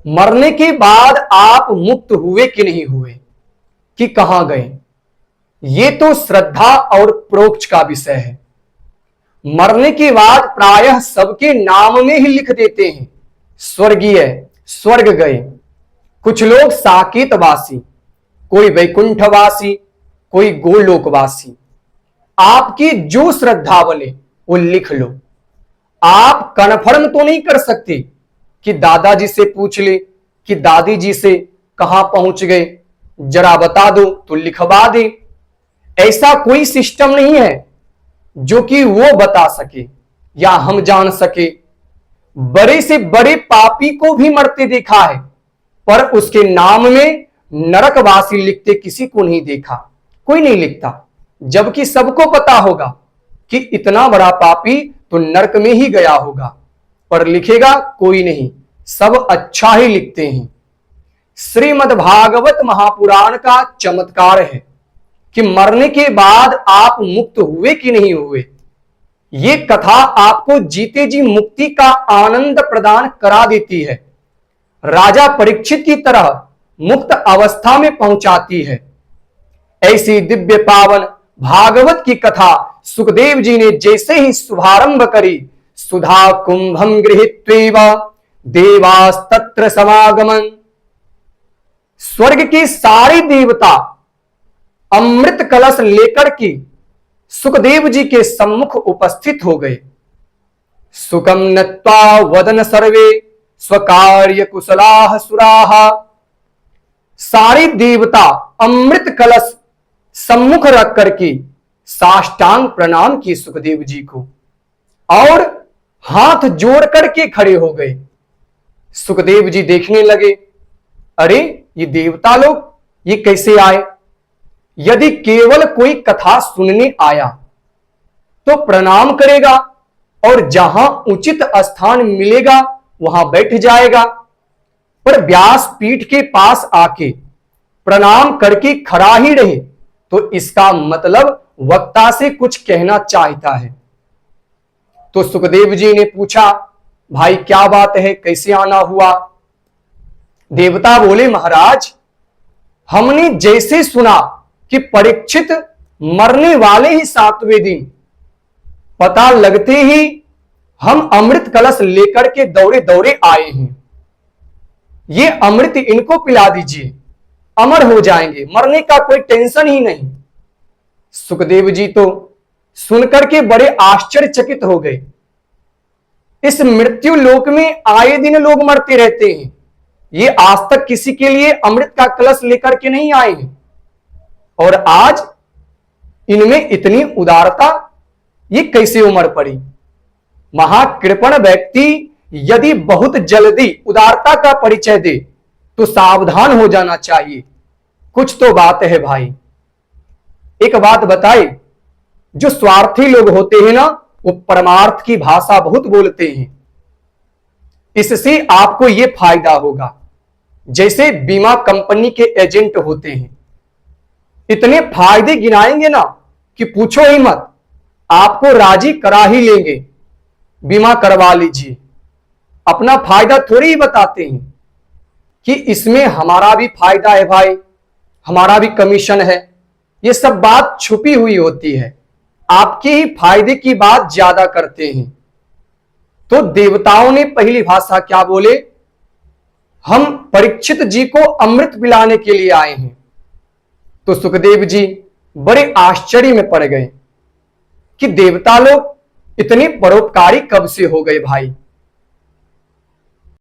मरने के बाद आप मुक्त हुए कि नहीं हुए, कि कहां गए, ये तो श्रद्धा और प्रोक्ष का विषय है। मरने के बाद प्रायः सबके नाम में ही लिख देते हैं स्वर्गीय, स्वर्ग गए। कुछ लोग साकेतवासी, कोई वैकुंठवासी, कोई गोलोकवासी। आपकी जो श्रद्धा बने वो लिख लो। आप कन्फर्म तो नहीं कर सकते कि दादाजी से पूछ ले कि दादी जी से कहां पहुंच गए, जरा बता दो तो लिखवा दे। ऐसा कोई सिस्टम नहीं है जो कि वो बता सके या हम जान सके। बड़े से बड़े पापी को भी मरते देखा है, पर उसके नाम में नरकवासी लिखते किसी को नहीं देखा, कोई नहीं लिखता। जबकि सबको पता होगा कि इतना बड़ा पापी तो नरक में ही गया होगा, पर लिखेगा कोई नहीं, सब अच्छा ही लिखते हैं। श्रीमद् भागवत महापुराण का चमत्कार है कि मरने के बाद आप मुक्त हुए कि नहीं हुए। ये कथा आपको जीते जी मुक्ति का आनंद प्रदान करा देती है, राजा परीक्षित की तरह मुक्त अवस्था में पहुंचाती है। ऐसी दिव्य पावन भागवत की कथा सुखदेव जी ने जैसे ही शुभारंभ करी, सुधा कुंभम गृहीत्वा देवास्तत्र समागमन। स्वर्ग के सारे देवता अमृत कलश लेकर के सुखदेव जी के सम्मुख उपस्थित हो गए। सुखम नत्वा वदन सर्वे स्वकार्य कुशलाः सुराः। सारे देवता अमृत कलश सम्मुख रख करके साष्टांग प्रणाम किए सुखदेव जी को और हाथ जोड़ करके खड़े हो गए। सुखदेव जी देखने लगे, अरे ये देवता लोग ये कैसे आए। यदि केवल कोई कथा सुनने आया तो प्रणाम करेगा और जहां उचित स्थान मिलेगा वहां बैठ जाएगा, पर व्यास पीठ के पास आके प्रणाम करके खड़ा ही रहे तो इसका मतलब वक्ता से कुछ कहना चाहता है। तो सुखदेव जी ने पूछा, भाई क्या बात है, कैसे आना हुआ। देवता बोले, महाराज हमने जैसे सुना कि परीक्षित मरने वाले ही 7वें दिन, पता लगते ही हम अमृत कलश लेकर के दौड़े दौड़े आए हैं। ये अमृत इनको पिला दीजिए, अमर हो जाएंगे, मरने का कोई टेंशन ही नहीं। सुखदेव जी तो सुनकर के बड़े आश्चर्यचकित हो गए। इस मृत्यु लोक में आए दिन लोग मरते रहते हैं, ये आज तक किसी के लिए अमृत का कलश लेकर के नहीं आए हैं, और आज इनमें इतनी उदारता, ये कैसे उमड़ पड़ी। महाकृपण व्यक्ति यदि बहुत जल्दी उदारता का परिचय दे तो सावधान हो जाना चाहिए। कुछ तो बात है भाई। एक बात बताए, जो स्वार्थी लोग होते हैं ना, वो परमार्थ की भाषा बहुत बोलते हैं। इससे आपको यह फायदा होगा, जैसे बीमा कंपनी के एजेंट होते हैं, इतने फायदे गिनाएंगे ना कि पूछो ही मत, आपको राजी करा ही लेंगे, बीमा करवा लीजिए। अपना फायदा थोड़ी ही बताते हैं कि इसमें हमारा भी फायदा है भाई, हमारा भी कमीशन है। ये सब बात छुपी हुई होती है, आपके ही फायदे की बात ज्यादा करते हैं। तो देवताओं ने पहली भाषा क्या बोले, हम परीक्षित जी को अमृत पिलाने के लिए आए हैं। तो सुखदेव जी बड़े आश्चर्य में पड़ गए कि देवता लोग इतने परोपकारी कब से हो गए भाई।